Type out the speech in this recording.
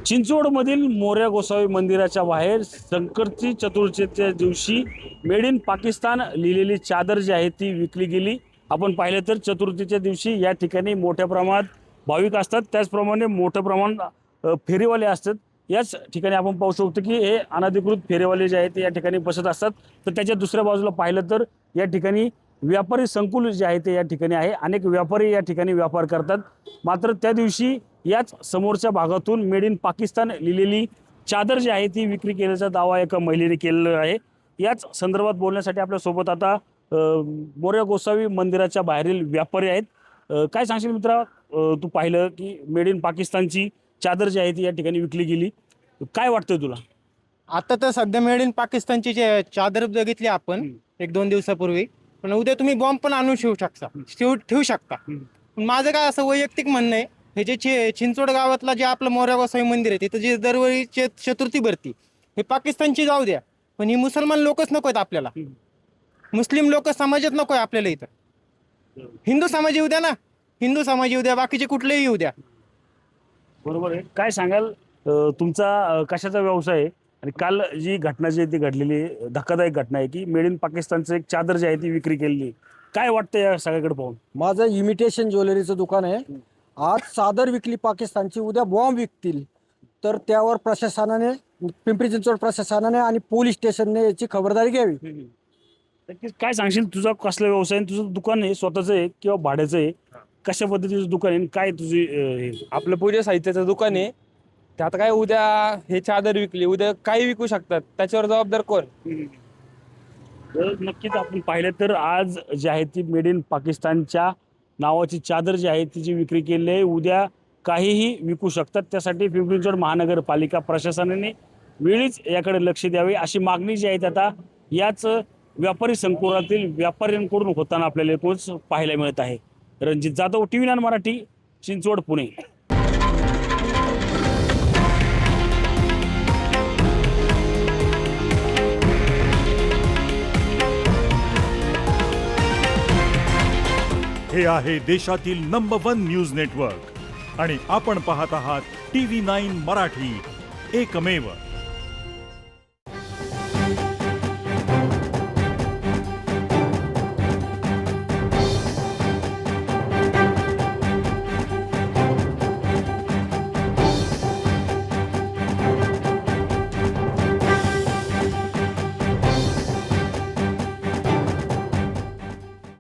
चिंचवडमधील मोरया गोसावी मंदिराच्या बाहेर संकष्टी चतुर्थीच्या दिवशी मेड इन पाकिस्तान लिहिलेली चादर जी आहे ती विकली गेली। आपण पाहिलं तर चतुर्थीच्या दिवशी या ठिकाणी मोठ्या प्रमाणात भाविक असतात, त्याचप्रमाणे मोठ्या प्रमाणात फेरीवाले असतात। याच ठिकाणी आपण पाहू शकतो की हे अनधिकृत फेरीवाले जे आहेत ते या ठिकाणी बसत असतात। तर त्याच्या दुसऱ्या बाजूला पाहिलं तर या ठिकाणी व्यापारी संकुल जे आहे ते या ठिकाणी आहे। अनेक व्यापारी या ठिकाणी व्यापार करतात। मात्र त्या दिवशी याच समोरच्या भागातून मेड इन पाकिस्तान लिहिलेली चादर जी आहे ती विक्री केल्याचा दावा एका महिलेने केलेला आहे। याच संदर्भात बोलण्यासाठी आपल्या सोबत आता मोरया गोसावी मंदिराच्या बाहेरील व्यापारी आहेत। काय सांगशील मित्रा, तू पाहिलं की मेड इन पाकिस्तानची चादर जी आहे ती या ठिकाणी विकली गेली, काय वाटतंय तुला? आता तर सध्या मेड इन पाकिस्तानची जे चादर बघितली आपण 1-2 दिवसापूर्वी, पण उद्या तुम्ही बॉम्ब पण आणून ठेवू शकता। पण माझं काय असं वैयक्तिक म्हणणं आहे, हे जे चिंचवड गावातला जे आपलं मोरया गोसावी मंदिर आहे तिथं जे दरवेळी चतुर्थी भरती, हे पाकिस्तानची जाऊ द्या, पण ही मुसलमान लोकच नको आहेत आपल्याला। मुस्लिम लोक समाजात नको आहे आपल्याला इथं। हिंदू समाज येऊ द्या ना, हिंदू समाज येऊ द्या, बाकीचे कुठलेही येऊ द्या। बरोबर आहे। काय सांगाल, तुमचा कशाचा व्यवसाय आहे आणि काल जी घटना जी आहे ती घडलेली धक्कादायक घटना आहे की मेड इन पाकिस्तानचं एक चादर जी आहे ती विक्री केलेली, काय वाटतं या सगळ्याकडे पाहून? माझं इमिटेशन ज्वेलरीचं दुकान आहे। आज चादर विकली पाकिस्तानची, उद्या बॉम्ब विकतील, तर त्यावर प्रशासनाने, पिंपरी चिंचवड प्रशासनाने आणि पोलीस स्टेशनने याची खबरदारी घ्यावी। नक्कीच। काय सांगशील, तुझा कसला व्यवसाय आहे? तुझं दुकान आहे स्वतःचं आहे किंवा भाड्याचं आहे? कशा पद्धतीचं दुकान आहे? काय तुझी आपलं पूजा साहित्याचं दुकान आहे। त्यात काय उद्या हे चादर विकली, उद्या काही विकू शकतात, त्याच्यावर जबाबदार कोण? तर नक्कीच आपण पाहिलं तर आज जी आहे ती मेड इन पाकिस्तानच्या नावाची चादर जी आहे तिची विक्री केली आहे। उद्या काहीही विकू शकतात, त्यासाठी पिंपरी चिंचवड महानगरपालिका प्रशासनाने वेळीच याकडे लक्ष द्यावे अशी मागणी जी आहे ती आता याच व्यापारी संकुलातील व्यापाऱ्यांकडून होताना आपल्याला एकूणच पाहायला मिळत आहे। रणजित जाधव, TV9 मराठी, चिंचवड, पुणे। हे आहे देशातील नंबर 1 न्यूज नेटवर्क आणि आपण पाहत आहात TV9 मराठी, एकमेव।